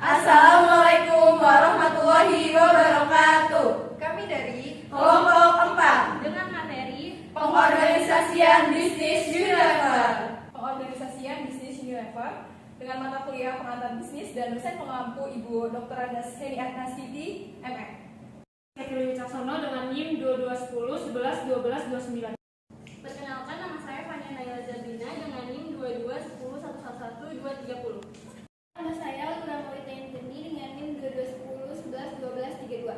Assalamualaikum warahmatullahi wabarakatuh. Kami dari Kelompok 4 dengan materi Pengorganisasian Bisnis Unilever. Pengorganisasian Bisnis Unilever dengan mata kuliah pengantar bisnis dan dosen pengampu Ibu Dr. Andas Heni Atnasiti, MM. Sekili Wicaksono dengan NIM 2210 11 12 29. Perkenalkan, nama saya Fania Naila Zabina dengan NIM 2210 111 230. Nama saya Luna Maulida Yenteni dengan NIM 2210 11 12 32.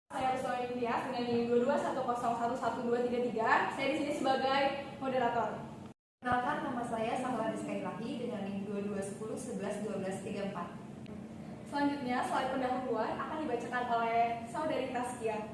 Saya Ruslan Indias dengan NIM 2210111233. Saya di sini sebagai moderator. Perkenalkan, nama saya Sahla Rizka Ilahi dengan NIM 2210 11 12 34. Selanjutnya, slide pendahuluan akan dibacakan oleh Saudari Taskia.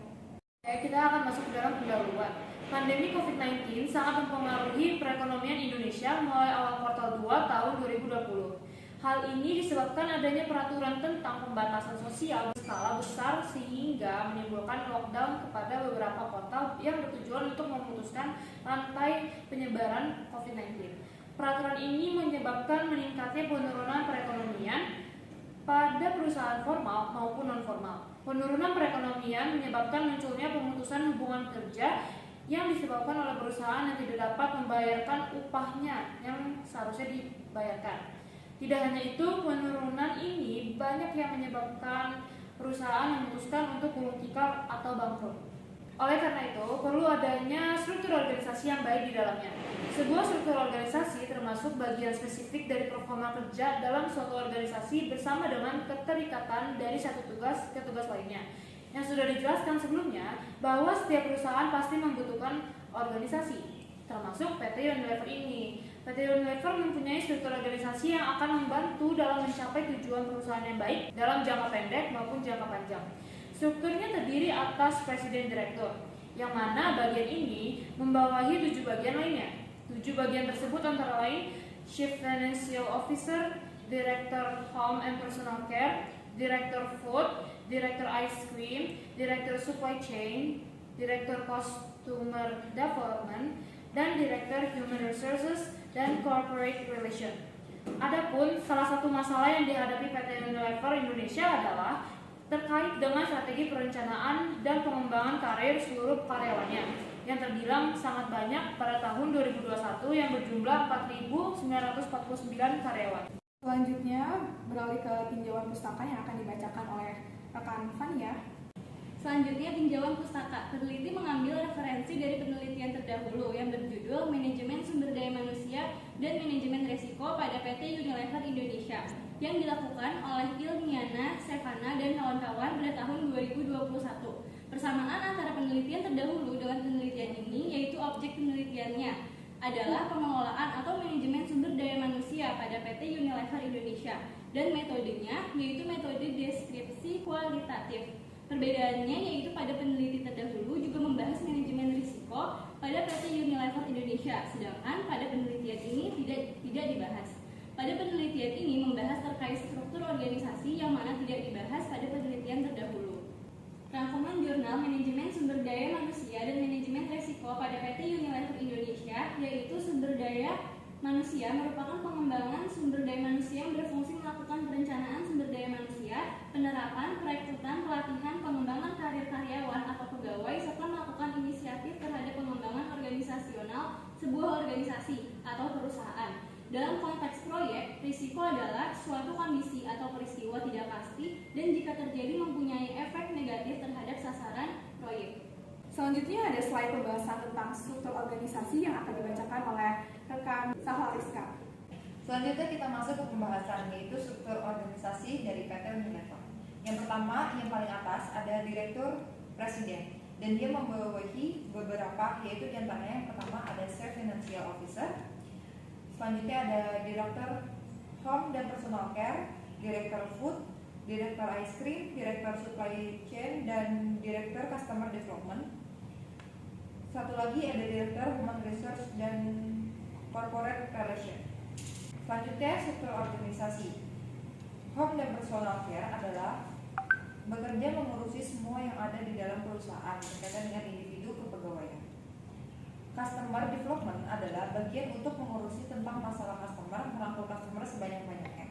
Kita akan masuk ke dalam pendahuluan. Pandemi COVID-19 sangat mempengaruhi perekonomian Indonesia mulai awal kuartal 2 tahun 2020. Hal ini disebabkan adanya peraturan tentang pembatasan sosial berskala besar sehingga menimbulkan lockdown kepada beberapa kota yang bertujuan untuk memutuskan rantai penyebaran COVID-19. Peraturan ini menyebabkan meningkatnya penurunan perekonomian pada perusahaan formal maupun non-formal. Penurunan perekonomian menyebabkan munculnya pemutusan hubungan kerja yang disebabkan oleh perusahaan yang tidak dapat membayarkan upahnya yang seharusnya dibayarkan. Tidak hanya itu, penurunan ini banyak yang menyebabkan perusahaan memutuskan untuk gulung tikar atau bangkrut. Oleh karena itu, perlu adanya struktur organisasi yang baik di dalamnya. Sebuah struktur organisasi termasuk bagian spesifik dari performa kerja dalam suatu organisasi bersama dengan keterikatan dari satu tugas ke tugas lainnya. Yang sudah dijelaskan sebelumnya bahwa setiap perusahaan pasti membutuhkan organisasi, termasuk PT Unilever ini. PT Unilever mempunyai struktur organisasi yang akan membantu dalam mencapai tujuan perusahaan yang baik dalam jangka pendek maupun jangka panjang. Strukturnya terdiri atas presiden direktur, yang mana bagian ini membawahi 7 bagian lainnya. 7 bagian tersebut antara lain Chief Financial Officer, Director Home and Personal Care, Director Food, Director Ice Cream, Director Supply Chain, Director Customer Development, dan Director Human Resources dan Corporate Relation. Adapun salah satu masalah yang dihadapi PT Unilever Indonesia adalah terkait dengan strategi perencanaan dan pengembangan karir seluruh karyawannya yang terbilang sangat banyak pada tahun 2021 yang berjumlah 4.949 karyawan. Selanjutnya, beralih ke tinjauan pustaka yang akan dibacakan oleh rekan Fania. Selanjutnya, tinjauan pustaka. Peneliti mengambil referensi dari penelitian terdahulu yang berjudul Manajemen Sumber Daya Manusia dan Manajemen Resiko pada PT Unilever Indonesia yang dilakukan oleh Ilmiana, Stefana, dan kawan-kawan pada tahun 2021. Persamaan antara penelitian terdahulu dengan penelitian ini yaitu objek penelitiannya adalah pengelolaan atau manajemen sumber daya manusia pada PT Unilever Indonesia dan metodenya yaitu metode deskripsi kualitatif. Perbedaannya yaitu pada peneliti terdahulu juga membahas manajemen risiko pada PT Unilever Indonesia, sedangkan pada penelitian ini tidak dibahas. Pada penelitian ini membahas terkait struktur organisasi yang mana tidak dibahas pada penelitian terdahulu. Rangkuman jurnal Manajemen Sumber Daya Manusia dan Manajemen Risiko pada PT Unilever Indonesia yaitu sumber daya manusia merupakan pengembangan sumber daya manusia yang berfungsi melakukan perencanaan sumber daya manusia, penerapan, perekrutan, pelatihan, pengembangan karir karyawan atau pegawai, serta melakukan inisiatif terhadap pengembangan organisasional sebuah organisasi atau perusahaan. Dalam konteks proyek, risiko adalah suatu kondisi atau peristiwa tidak pasti dan jika terjadi mempunyai efek negatif terhadap sasaran proyek. Selanjutnya ada slide pembahasan tentang struktur organisasi yang akan dibacakan oleh rekan Sahla Rizka. Selanjutnya kita masuk ke pembahasan yaitu struktur organisasi dari PT Unilever. Yang pertama, yang paling atas ada Direktur Presiden dan dia membawahi beberapa yaitu diantaranya yang pertama ada Chief Financial Officer. Selanjutnya ada Director Home dan Personal Care, Director Food, Director Ice Cream, Director Supply Chain, dan Director Customer Development. Satu lagi ada Director Human Resource dan Corporate Relation. Selanjutnya struktur organisasi. Home dan Personal Care adalah bekerja mengurusi semua yang ada di dalam perusahaan berkaitan dengan individu kepegawaian. Customer Development adalah bagian untuk mengurusi tentang masalah customer, merangkul customer sebanyak-banyaknya.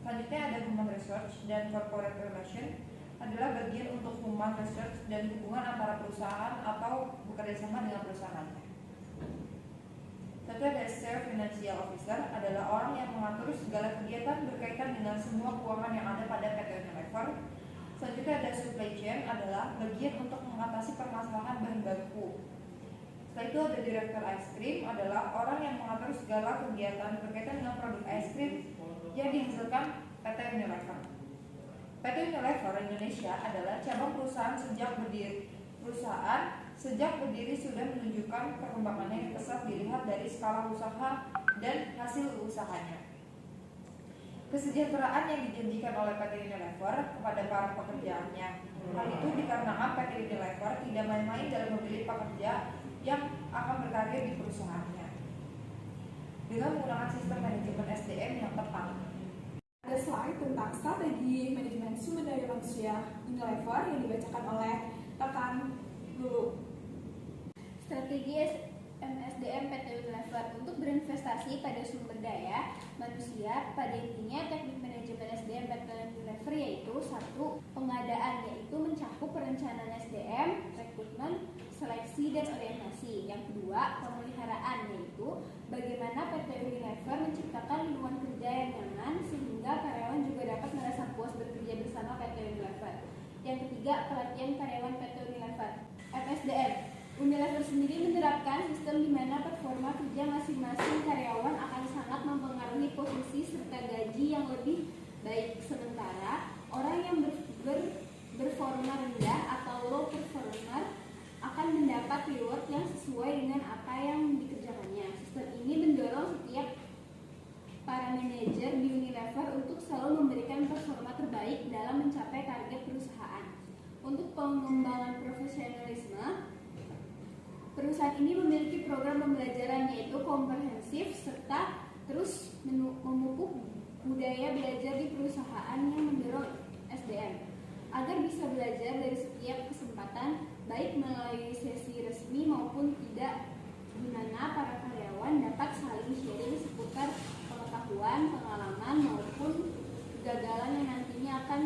Selanjutnya ada Human Research dan Corporate Relation adalah bagian untuk Human Research dan hubungan antara perusahaan atau bekerjasama dengan perusahaannya. Satu ada Chief Financial Officer adalah orang yang mengatur segala kegiatan berkaitan dengan semua keuangan yang ada pada PT Unilever. Selanjutnya ada Supply Chain adalah bagian untuk mengatasi permasalahan bahan baku. Setelah itu ada Director Ice Cream adalah orang yang mengatur segala kegiatan berkaitan dengan produk ice cream yang dihasilkan PT Unilever. PT Unilever Indonesia adalah cabang perusahaan sejak berdiri sudah menunjukkan perkembangannya yang pesat dilihat dari skala usaha dan hasil usahanya. Kesejahteraan yang dijanjikan oleh PT Unilever kepada para pekerjaannya. Hal itu dikarenakan PT Unilever tidak main-main dalam memilih pekerja yang akan berkarir di perusahaannya dengan menggunakan sistem manajemen SDM yang tepat. Ada slide tentang strategi manajemen sumber daya manusia Unilever yang dibacakan oleh rekan Lulu. Strategi MSDM PT Unilever untuk berinvestasi pada sumber daya manusia. Pada intinya teknik manajemen SDM PT Unilever yaitu 1. Pengadaan, yaitu mencakup perencanaan SDM, rekrutmen, seleksi, dan orientasi. Yang kedua, pemeliharaan, yaitu bagaimana PT Unilever menciptakan lingkungan kerja yang nyaman sehingga karyawan juga dapat merasa puas bekerja bersama PT Unilever. Yang ketiga, pelatihan karyawan PT Unilever. FSDM, Unilever sendiri menerapkan sistem di mana performa kerja masing-masing karyawan akan sangat mempengaruhi posisi serta gaji yang lebih baik. Sementara orang yang berperforma rendah atau low performer akan mendapat reward yang sesuai dengan apa yang dikerjakannya. Sistem ini mendorong setiap para manajer di Unilever untuk selalu memberikan performa terbaik dalam mencapai target perusahaan. Untuk pengembangan profesionalisme, perusahaan ini memiliki program pembelajaran yaitu komprehensif serta terus memupuk budaya belajar di perusahaan yang mendorong SDM agar bisa belajar dari setiap kesempatan, baik melalui sesi resmi maupun tidak, di mana para karyawan dapat saling sharing seputar pengetahuan, pengalaman maupun kegagalan yang nantinya akan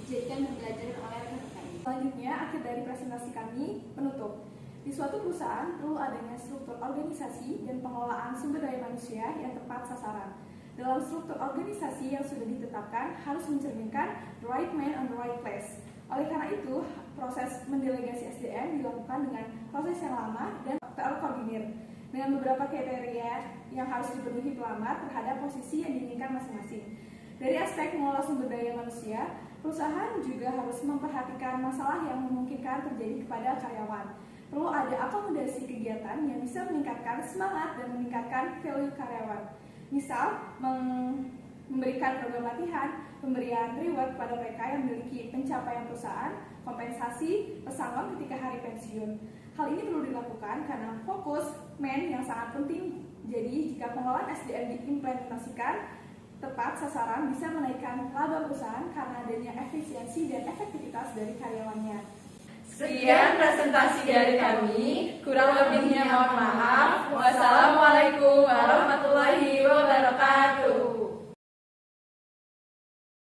dijadikan pembelajaran oleh rekan-rekan. Selanjutnya, akhir dari presentasi kami penutup. Di suatu perusahaan perlu adanya struktur organisasi dan pengelolaan sumber daya manusia yang tepat sasaran. Dalam struktur organisasi yang sudah ditetapkan harus mencerminkan the right man on the right place. Oleh karena itu, proses mendelegasi SDM dilakukan dengan proses yang lama dan terkoordinir dengan beberapa kriteria yang harus dipenuhi pelamar terhadap posisi yang diinginkan masing-masing. Dari aspek mengelola sumber daya manusia, perusahaan juga harus memperhatikan masalah yang memungkinkan terjadi kepada karyawan. Perlu ada akomodasi kegiatan yang bisa meningkatkan semangat dan meningkatkan value karyawan. Misal, memberikan program latihan, pemberian reward kepada mereka yang memiliki pencapaian perusahaan, kompensasi, pesangon ketika hari pensiun. Hal ini perlu dilakukan karena fokus man yang sangat penting. Jadi, jika pengelolaan SDM diimplementasikan tepat sasaran, bisa menaikkan laba perusahaan karena adanya efisiensi dan efektivitas dari karyawannya. Sekian presentasi dari kami, kurang lebihnya mohon maaf. Wassalamualaikum warahmatullahi wabarakatuh.